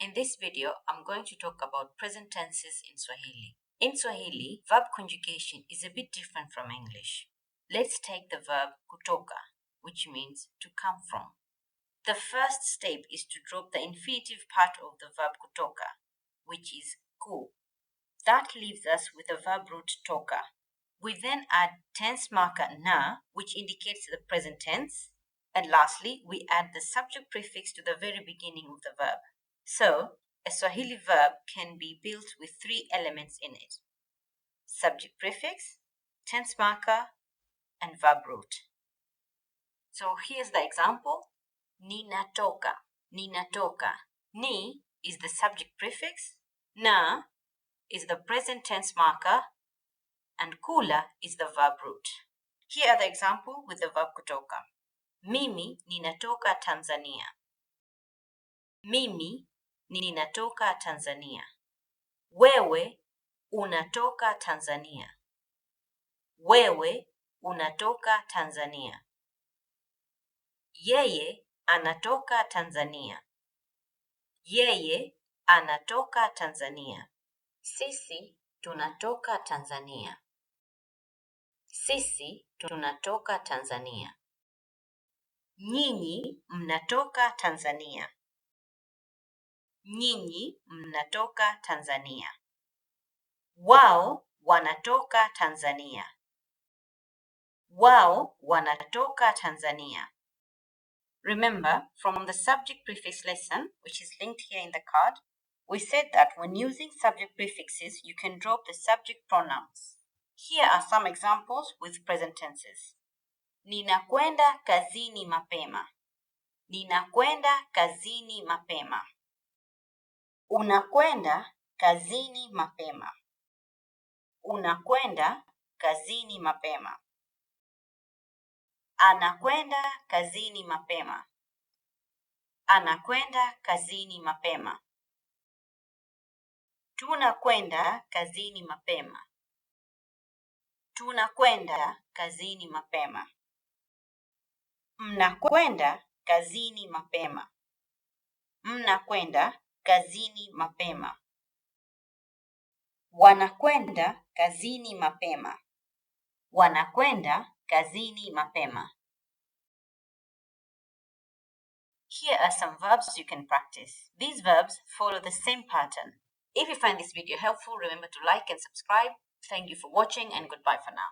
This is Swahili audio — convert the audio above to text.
In this video, I'm going to talk about present tenses in Swahili. In Swahili, verb conjugation is a bit different from English. Let's take the verb kutoka, which means to come from. The first step is to drop the infinitive part of the verb kutoka, which is ku. That leaves us with the verb root toka. We then add tense marker na, which indicates the present tense. And lastly, we add the subject prefix to the very beginning of the verb. So, a Swahili verb can be built with three elements in it: subject prefix, tense marker, and verb root. So here's the example. Ninatoka, ninatoka. Ni is the subject prefix, na is the present tense marker, and kula is the verb root. Here are the example with the verb kutoka. Mimi ninatoka Tanzania. Mimi ninatoka Tanzania. Wewe unatoka Tanzania. Wewe unatoka Tanzania. Yeye anatoka Tanzania. Yeye anatoka Tanzania. Sisi tunatoka Tanzania. Sisi tunatoka Tanzania. Nyinyi mnatoka Tanzania. Nyinyi mnatoka Tanzania. Wao wanatoka Tanzania. Wao wanatoka Tanzania. Remember, from the subject prefix lesson, which is linked here in the card, we said that when using subject prefixes, you can drop the subject pronouns. Here are some examples with present tenses. Ninakwenda kazini mapema. Ninakwenda kazini mapema. Unakwenda kazini mapema. Unakwenda kazini mapema. Anakwenda kazini mapema. Anakwenda kazini mapema. Tunakwenda kazini mapema. Tunakwenda kazini mapema. Mnakwenda kazini mapema. Mnakwenda kazini mapema. Wanakwenda kazini mapema. Wanakwenda kazini mapema. Here are some verbs you can practice. These verbs follow the same pattern. If you find this video helpful, remember to like and subscribe. Thank you for watching and goodbye for now.